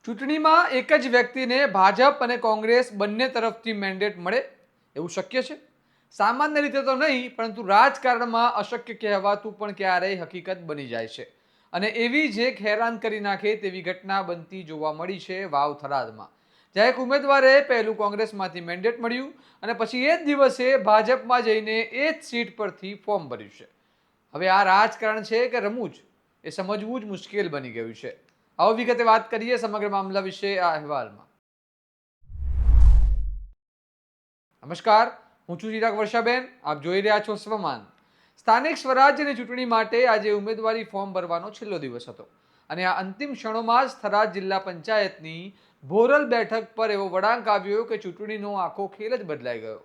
ચૂંટણીમાં એક જ વ્યક્તિને ભાજપ અને કોંગ્રેસ બંને તરફથી મેન્ડેટ મળે એવું શક્ય છે? સામાન્ય રીતે તો નહીં, પરંતુ રાજકારણમાં અશક્ય કહેવાતું પણ ક્યારેય હકીકત બની જાય છે. અને એવી જ એક હેરાન કરી નાખે તેવી ઘટના બનતી જોવા મળી છે વાવ થરાદમાં. જ્યાં એક ઉમેદવારે પહેલું કોંગ્રેસમાંથી મેન્ડેટ મળ્યું અને પછી એ જ દિવસે ભાજપમાં જઈને એ જ સીટ પરથી ફોર્મ ભર્યું છે. હવે આ રાજકારણ છે કે રમૂજ, એ સમજવું જ મુશ્કેલ બની ગયું છે. આવો વિગતે વાત કરીએ સમગ્ર મામલા વિશે આ અહેવાલમાં. નમસ્કાર, હું છું ચિરાગ વર્ષાબેન. આપ જોઈ રહ્યા છો સ્વમાન. સ્થાનિક સ્વરાજ્યની ચૂંટણી માટે આજે ઉમેદવારી ફોર્મ ભરવાનો છેલ્લો દિવસ હતો અને આ અંતિમ ક્ષણોમાં જ થરાદ જિલ્લા પંચાયતની ભોરલ બેઠક પર એવો વળાંક આવ્યો કે ચૂંટણીનો આખો ખેલ જ બદલાઈ ગયો.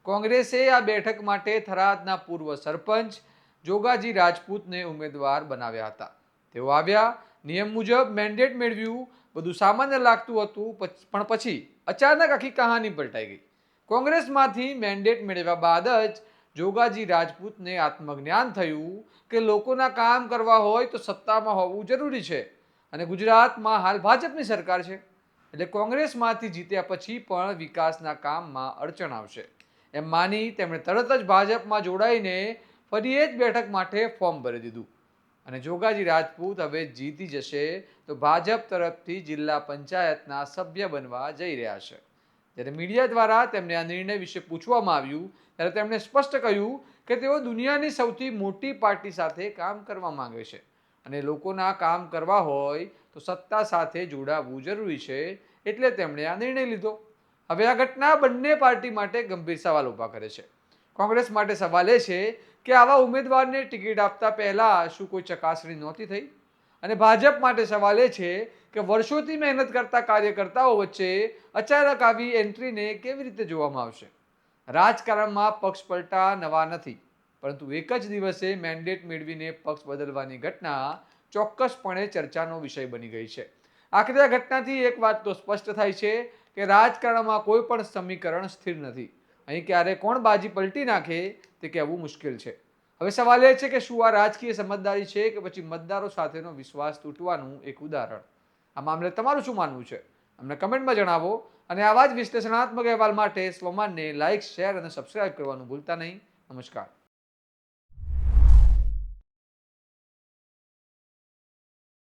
કોંગ્રેસે આ બેઠક માટે થરાદના પૂર્વ સરપંચ જોગાજી રાજપૂતને ઉમેદવાર બનાવ્યા હતા. તેઓ આવ્યા, નિયમ મુજબ મેન્ડેટ મેળવ્યું, બધું સામાન્ય લાગતું હતું, પણ પછી અચાનક આખી કહાની પલટાઈ ગઈ. કોંગ્રેસમાંથી મેન્ડેટ મેળવ્યા બાદ જ જોગાજી રાજપૂતને આત્મજ્ઞાન થયું કે લોકોના કામ કરવા હોય તો સત્તામાં હોવું જરૂરી છે અને ગુજરાતમાં હાલ ભાજપની સરકાર છે, એટલે કોંગ્રેસમાંથી જીત્યા પછી પણ વિકાસના કામમાં અડચણ આવશે એમ માની તેમણે તરત જ ભાજપમાં જોડાઈને ફરી એ જ બેઠક માટે ફોર્મ ભરી દીધું. અને જોગાજી રાજપૂત હવે જીતી જશે તો ભાજપ તરફથી જિલ્લા પંચાયતના સભ્ય બનવા જઈ રહ્યા છે. જ્યારે મીડિયા દ્વારા તેમને આ નિર્ણય વિશે પૂછવામાં આવ્યું ત્યારે તેમણે સ્પષ્ટ કહ્યું કે તેઓ દુનિયાની સૌથી મોટી પાર્ટી સાથે કામ કરવા માંગે છે અને લોકોના કામ કરવા હોય તો સત્તા સાથે જોડાવવું જરૂરી છે, એટલે તેમણે આ નિર્ણય લીધો. હવે આ ઘટના બંને પાર્ટી માટે ગંભીર સવાલ ઊભા કરે છે. કોંગ્રેસ માટે સવાલ એ છે કે આવા ઉમેદવારને ટિકિટ આપતા પહેલા શું કોઈ ચકાસણી નહોતી થઈ? અને ભાજપ માટે સવાલ એ છે કે વર્ષોથી મહેનત કરતા કાર્યકર્તાઓ વચ્ચે અચાનક આવી એન્ટ્રીને કેવી રીતે જોવામાં આવશે? રાજકારણમાં પક્ષ પલટા નવા નથી, પરંતુ એક જ દિવસે મેન્ડેટ મેળવીને પક્ષ બદલવાની ઘટના ચોક્કસપણે ચર્ચાનો વિષય બની ગઈ છે. આખરે આ ઘટનાથી એક વાત તો સ્પષ્ટ થાય છે કે રાજકારણમાં કોઈ પણ સમીકરણ સ્થિર નથી. અહીં ક્યારે કોણ બાજી પલટી નાખે તે કહેવું મુશ્કેલ છે. હવે સવાલ એ છે કે શું આ રાજકીય સમજદારી છે કે પછી મતદારો સાથેનો વિશ્વાસ તૂટવાનું એક ઉદાહરણ? આ મામલે તમારું શું માનવું છે? અમને કમેન્ટમાં જણાવો અને આવા જ વિશ્લેષણાત્મક અહેવાલ માટે સ્વમાનને લાઇક, શેર અને સબસ્ક્રાઇબ કરવાનું ભૂલતા નહીં. નમસ્કાર.